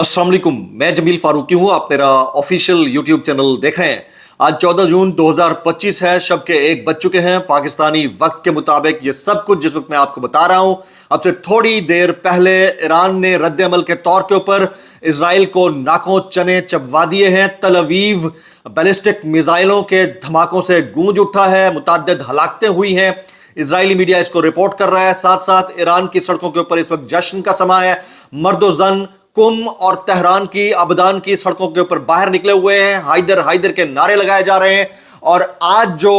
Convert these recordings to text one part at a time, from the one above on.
अस्सलाम वालेकुम, मैं जमील फारूकी हूँ। आप मेरा ऑफिशियल यूट्यूब चैनल देख रहे हैं। आज 14 जून 2025 है। शब के 1 बज चुके हैं पाकिस्तानी वक्त के मुताबिक। ये सब कुछ जिस वक्त मैं आपको बता रहा हूँ, अब से थोड़ी देर पहले ईरान ने रद्द अमल के तौर के ऊपर इसराइल को नाकों चने चबवा दिए हैं। तल अवीव बैलिस्टिक मिसाइलों के धमाकों से गूंज उठा है, मुतअद्दिद हलाकतें हुई हैं। इजरायली मीडिया इसको रिपोर्ट कर रहा है। साथ साथ ईरान की सड़कों के ऊपर इस वक्त जश्न का समा है। मर्दो जन कुम और तेहरान की अबदान की सड़कों के ऊपर बाहर निकले हुए हैं। हैदर हैदर के नारे लगाए जा रहे हैं। और आज जो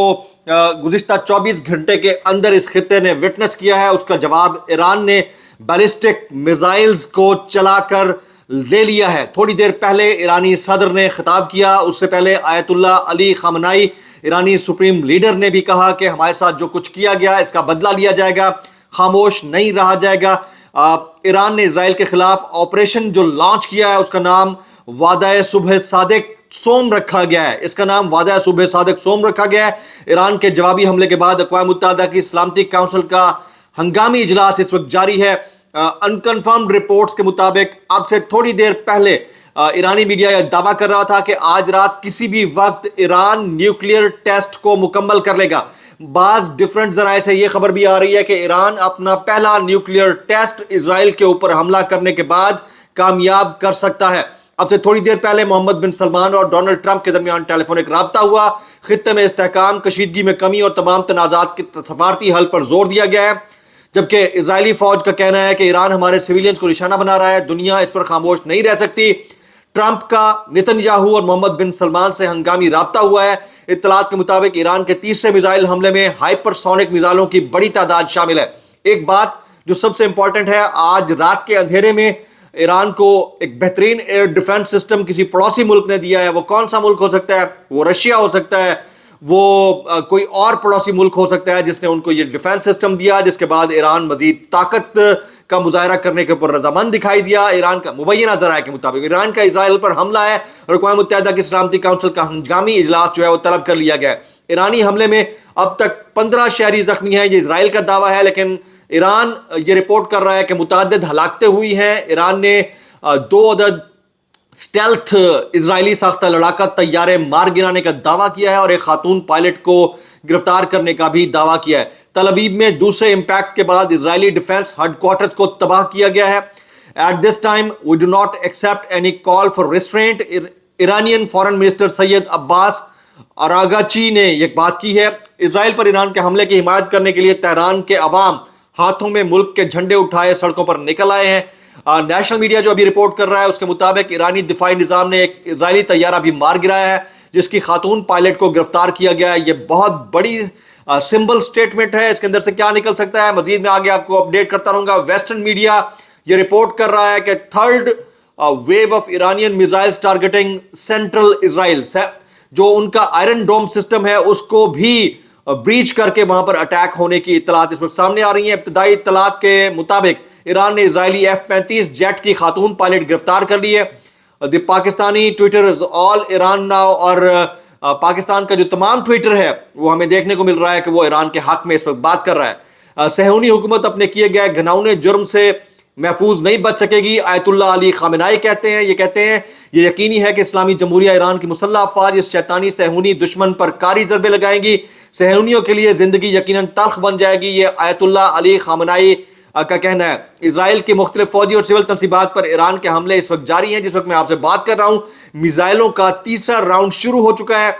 गुज़िश्ता 24 घंटे के अंदर इस खित्ते ने विटनेस किया है, उसका जवाब ईरान ने बैलिस्टिक मिसाइल्स को चलाकर ले लिया है। थोड़ी देर पहले ईरानी सदर ने खिताब किया। उससे पहले आयतुल्ला अली खामनाई ईरानी सुप्रीम लीडर ने भी कहा कि हमारे साथ जो कुछ किया गया इसका बदला लिया जाएगा, खामोश नहीं रहा जाएगा। ईरान ने इजराइल के खिलाफ ऑपरेशन जो लॉन्च किया है उसका नाम वादा सुबह सादिक सोम रखा गया है। इसका नाम वादा सुबह सादिक सोम रखा गया है। ईरान के जवाबी हमले के बाद अक़वाम मुत्तहिदा की सलामती काउंसिल का हंगामी इजलास इस वक्त जारी है। अनकन्फर्म्ड रिपोर्ट्स के मुताबिक अब से थोड़ी देर पहले ईरानी मीडिया यह दावा कर रहा था कि आज रात किसी भी वक्त ईरान न्यूक्लियर टेस्ट को मुकम्मल कर लेगा। बाज डिफरेंट जराए से यह खबर भी आ रही है कि ईरान अपना पहला न्यूक्लियर टेस्ट इजराइल के ऊपर हमला करने के बाद कामयाब कर सकता है। अब से थोड़ी देर पहले मोहम्मद बिन सलमान और डोनाल्ड ट्रंप के दरमियान टेलीफोनिक राब्ता हुआ। खित्ते में इस्तेहकाम, कशीदगी में कमी और तमाम तनाज़ात के सफारती हल पर जोर दिया गया है। जबकि इजरायली फौज का कहना है कि ईरान हमारे सिविलियंस को निशाना बना रहा है, दुनिया इस पर खामोश नहीं रह सकती। ट्रंप का नेतन्याहू और मोहम्मद बिन सलमान से हंगामी राब्ता हुआ है। इत्तलात के मुताबिक ईरान के तीसरे मिसाइल हमले में हाइपरसोनिक मिसाइलों की बड़ी तादाद शामिल है। एक बात जो सबसे इंपॉर्टेंट है, आज रात के अंधेरे में ईरान को एक बेहतरीन एयर डिफेंस सिस्टम किसी पड़ोसी मुल्क ने दिया है। वो कौन सा मुल्क हो सकता है? वो रशिया हो सकता है, वो कोई और पड़ोसी मुल्क हो सकता है जिसने उनको ये डिफेंस सिस्टम दिया, जिसके बाद ईरान मजीद ताकत का मुजाहरा करने के ऊपर रजामंद दिखाई दिया। ईरान का मुबैना ज़राए के मुताबिक ईरान का इजराइल पर हमला है और अक़वाम मुत्तहिदा की सलामती काउंसिल का हंगामी इजलास जो है वो तलब कर लिया गया है। ईरानी हमले में अब तक 15 शहरी जख्मी हैं, ये इजराइल का दावा है, लेकिन ईरान ये रिपोर्ट कर रहा है कि मुतअद्दिद हलाकतें हुई हैं। ईरान ने 2 अदद स्टेल्थ इजरायली साख्ता लड़ाका तैयारे मार गिराने का दावा किया है और एक खातून पायलट को गिरफ्तार करने का भी दावा किया है। तल अवीव में दूसरे इंपैक्ट के बाद इजरायली डिफेंस हेडक्वार्टर्स को तबाह किया गया है। At this time we do not accept any call for restraint. Iranian foreign minister Syed Abbas Araghchi ने यह बात की है। इसराइल पर ईरान के हमले की हिमायत करने के लिए तेहरान के अवाम हाथों में मुल्क के झंडे उठाए सड़कों पर निकल आए हैं। नेशनल मीडिया जो अभी रिपोर्ट कर रहा है उसके मुताबिक ईरानी दिफाई निज़ाम ने एक इजरायली तैयारा भी मार गिराया है, जिसकी खातून पायलट को गिरफ्तार किया गया है। ये बहुत बड़ी सिंबल स्टेटमेंट है। इसके अंदर से क्या निकल सकता है, मजीद मैं आगे आपको अपडेट करता रहूंगा। वेस्टर्न मीडिया ये रिपोर्ट कर रहा है कि third wave of Iranian missiles targeting central Israel, जो उनका आयरन डोम सिस्टम है उसको भी ब्रीच करके वहां पर अटैक होने की इत्तलात इस वक्त सामने आ रही है। इब्तदाई इत्तलात के मुताबिक ईरान ने इजरायली F-35 जेट की खातून पायलट गिरफ्तार कर ली है। The Pakistani Twitter is all Iran now, और पाकिस्तान का जो तमाम ट्विटर है वो हमें देखने को मिल रहा है कि वो ईरान के हक में इस वक्त बात कर रहा है। सहूनी हुकूमत अपने किए गए घिनौने जुर्म से महफूज नहीं बच सकेगी, आयतुल्ला अली खामनाई कहते हैं। ये यकीनी है कि इस्लामी जमहूरिया ईरान की मुसल्लह अफवाज इस शैतानी सहूनी दुश्मन पर कारी ज़रबे लगाएंगी। सहूनियों के लिए जिंदगी यकीनन तल्ख बन जाएगी, ये आयतुल्ला अली खामनाई का कहना है। इसराइल की मुख्तलिफ फौजी और सिविल तनसीबात पर ईरान के हमले इस वक्त जारी हैं। जिस वक्त मैं आपसे बात कर रहा हूं, मिसाइलों का तीसरा राउंड शुरू हो चुका है।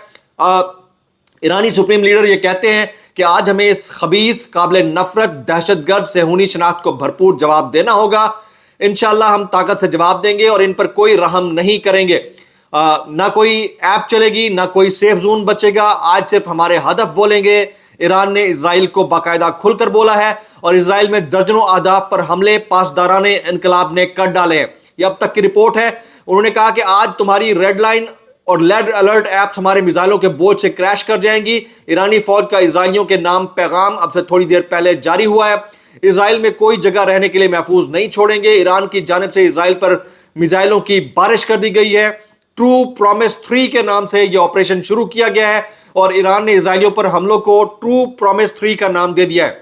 ईरानी सुप्रीम लीडर ये कहते हैं कि आज हमें इस खबीस, काबिल नफरत, दहशतगर्द सहूनी शनाख्त को भरपूर जवाब देना होगा। इंशाअल्लाह हम ताकत से जवाब देंगे और इन पर कोई रहम नहीं करेंगे। ना कोई ऐप चलेगी, ना कोई सेफ जोन बचेगा। आज सिर्फ हमारे हदफ बोलेंगे। ईरान ने इजराइल को बाकायदा खुलकर बोला है और इजराइल में दर्जनों अहदाफ पर हमले पासदाराने इनकलाब ने कर डाले हैं। यह अब तक की रिपोर्ट है। उन्होंने कहा कि आज तुम्हारी रेड लाइन और लेड अलर्ट ऐप्स हमारे मिसाइलों के बोझ से क्रैश कर जाएंगी। ईरानी फौज का इजराइलियों के नाम पैगाम अब से थोड़ी देर पहले जारी हुआ है। इजराइल में कोई जगह रहने के लिए महफूज नहीं छोड़ेंगे। ईरान की जानिब से इजराइल पर मिसाइलों की बारिश कर दी गई है। ट्रू प्रॉमिस 3 के नाम से यह ऑपरेशन शुरू किया गया है और ईरान ने इजराइलियों पर हमलों को ट्रू प्रॉमिस 3 का नाम दे दिया है।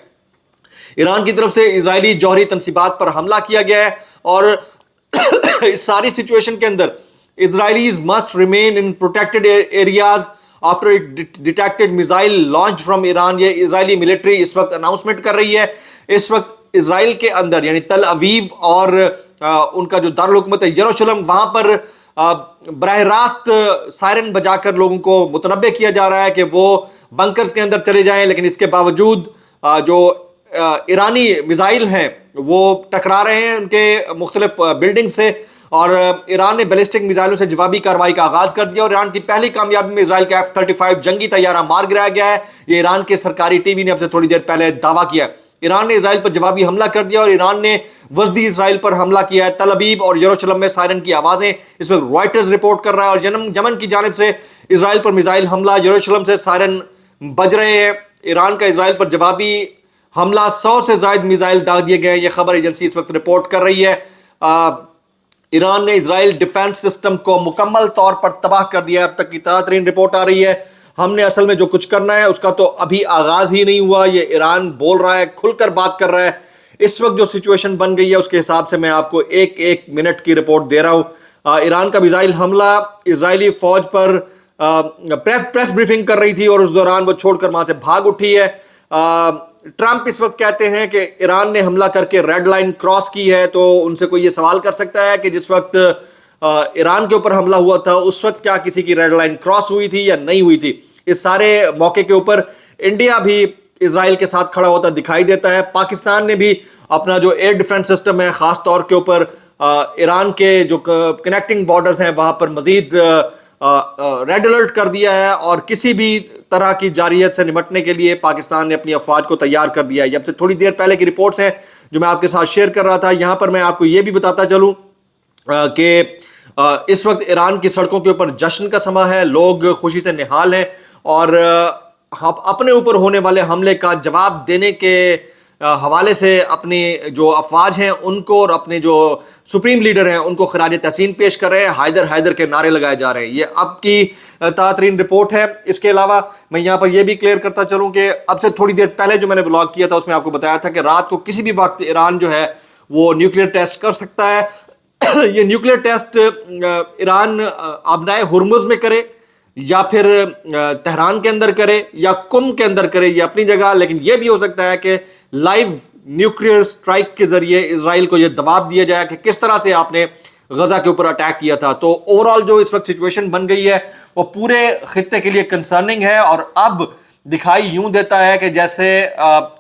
ईरान की तरफ से इजरायली जौहरी तनसीबात पर हमला किया गया है और इस सारी सिचुएशन के अंदर Israelis must remain in protected areas after detected missile launched from Iran. ये इजरायली मिलिट्री इस वक्त अनाउंसमेंट कर रही है। इस वक्त इजराइल के अंदर यानी तल अवीव और उनका जो दारुल हुकूमत है यरूशलेम, वहां पर बराह रास्त सायरन बजाकर लोगों को मुतनब्बे किया जा रहा है कि वो बंकर्स के अंदर चले जाएं, लेकिन इसके बावजूद जो ईरानी मिसाइल हैं वो टकरा रहे हैं उनके मुख्तलिफ बिल्डिंग से, और ईरान ने बैलिस्टिक मिसाइलों से जवाबी कार्रवाई का आगाज कर दिया और ईरान की पहली कामयाबी में इजराइल का F-35 जंगी तैयारा मार गिराया गया है। ये ईरान के सरकारी टीवी ने अब से थोड़ी देर पहले दावा किया। ईरान ने इजराइल पर जवाबी हमला कर दिया और ईरान ने वजदी इजराइल पर हमला किया है। तल अबीब और यरूशलेम में सायरन की आवाजें इस वक्त रॉयटर्स रिपोर्ट कर रहा है, और यमन की जानिब से इजराइल पर मिसाइल हमला, यरूशलेम से सायरन बज रहे हैं। ईरान का इजराइल पर जवाबी हमला, 100 से ज्यादा मिसाइल दाग दिए गए। यह खबर एजेंसी इस वक्त रिपोर्ट कर रही है। ईरान ने इजराइल डिफेंस सिस्टम को मुकम्मल तौर पर तबाह कर दिया। अब तक की ताज़ा तरीन रिपोर्ट आ रही है। हमने असल में जो कुछ करना है उसका तो अभी आगाज ही नहीं हुआ। ये ईरान बोल रहा है, खुलकर बात कर रहा है। इस वक्त जो सिचुएशन बन गई है उसके हिसाब से मैं आपको एक एक मिनट की रिपोर्ट दे रहा हूँ। ईरान का मिसाइल हमला, इजरायली फौज पर प्रेस ब्रीफिंग कर रही थी और उस दौरान वो छोड़कर वहां से भाग उठी है। ट्रंप इस वक्त कहते हैं कि ईरान ने हमला करके रेड लाइन क्रॉस की है, तो उनसे कोई ये सवाल कर सकता है कि जिस वक्त ईरान के ऊपर हमला हुआ था उस वक्त क्या किसी की रेड लाइन क्रॉस हुई थी या नहीं हुई थी। इस सारे मौके के ऊपर इंडिया भी इजराइल के साथ खड़ा होता दिखाई देता है। पाकिस्तान ने भी अपना जो एयर डिफेंस सिस्टम है खास तौर के ऊपर ईरान के जो कनेक्टिंग बॉर्डर्स हैं वहां पर मजीद रेड अलर्ट कर दिया है, और किसी भी तरह की जारियत से निपटने के लिए पाकिस्तान ने अपनी अफवाज को तैयार कर दिया है। अब से थोड़ी देर पहले की रिपोर्ट्स हैं जो मैं आपके साथ शेयर कर रहा था। यहां पर मैं आपको यह भी बताता चलूं कि इस वक्त ईरान की सड़कों के ऊपर जश्न का समा है, लोग खुशी से निहाल हैं और अपने ऊपर होने वाले हमले का जवाब देने के हवाले से अपनी जो अफवाज हैं उनको और अपने जो सुप्रीम लीडर हैं उनको खराज तहसीन पेश कर रहे हैं। हैदर हैदर के नारे लगाए जा रहे हैं। ये अब की ताज़ा रिपोर्ट है। इसके अलावा मैं यहाँ पर यह भी क्लियर करता चलूँ कि अब से थोड़ी देर पहले जो मैंने ब्लॉग किया था उसमें आपको बताया था कि रात को किसी भी वक्त ईरान जो है वो न्यूक्लियर टेस्ट कर सकता है। ये न्यूक्लियर टेस्ट ईरान आबनाए हुर्मुज में करे या फिर तेहरान के अंदर करे या कुम के अंदर करे, ये अपनी जगह, लेकिन यह भी हो सकता है कि लाइव न्यूक्लियर स्ट्राइक के जरिए इजराइल को यह दबाव दिया जाए कि किस तरह से आपने गजा के ऊपर अटैक किया था। तो ओवरऑल जो इस वक्त सिचुएशन बन गई है वो पूरे खित्ते के लिए कंसर्निंग है, और अब दिखाई यूं देता है कि जैसे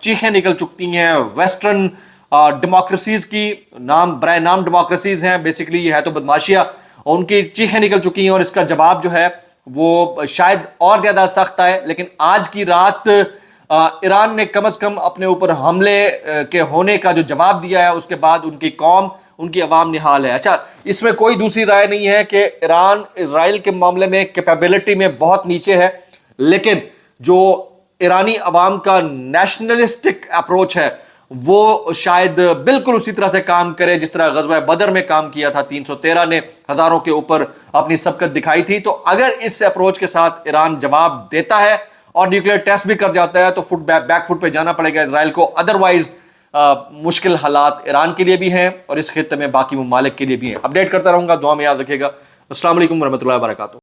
चीखें निकल चुकी हैं वेस्टर्न डेमोक्रेसीज की। बराए नाम डेमोक्रेसीज हैं, बेसिकली ये है तो बदमाशियां, और उनकी चीखें निकल चुकी हैं और इसका जवाब जो है वो शायद और ज्यादा सख्त आए। लेकिन आज की रात ईरान ने कम से कम अपने ऊपर हमले के होने का जो जवाब दिया है उसके बाद उनकी कौम, उनकी अवाम निहाल है। अच्छा, इसमें कोई दूसरी राय नहीं है कि ईरान इजराइल के मामले में कैपेबिलिटी में बहुत नीचे है, लेकिन जो ईरानी अवाम का नेशनलिस्टिक अप्रोच है वो शायद बिल्कुल उसी तरह से काम करे जिस तरह गज़वा बदर में काम किया था। 313 ने हजारों के ऊपर अपनी सबकत दिखाई थी। तो अगर इस अप्रोच के साथ ईरान जवाब देता है और न्यूक्लियर टेस्ट भी कर जाता है तो बैक फुट पे जाना पड़ेगा इजराइल को। अदरवाइज मुश्किल हालात ईरान के लिए भी हैं और इस खित्ते में बाकी ममालिक के लिए भी हैं। अपडेट करता रहूंगा, दुआ में याद रखिएगा। अस्सलाम वालेकुम वरहमतुल्लाहि वबरकातुहू।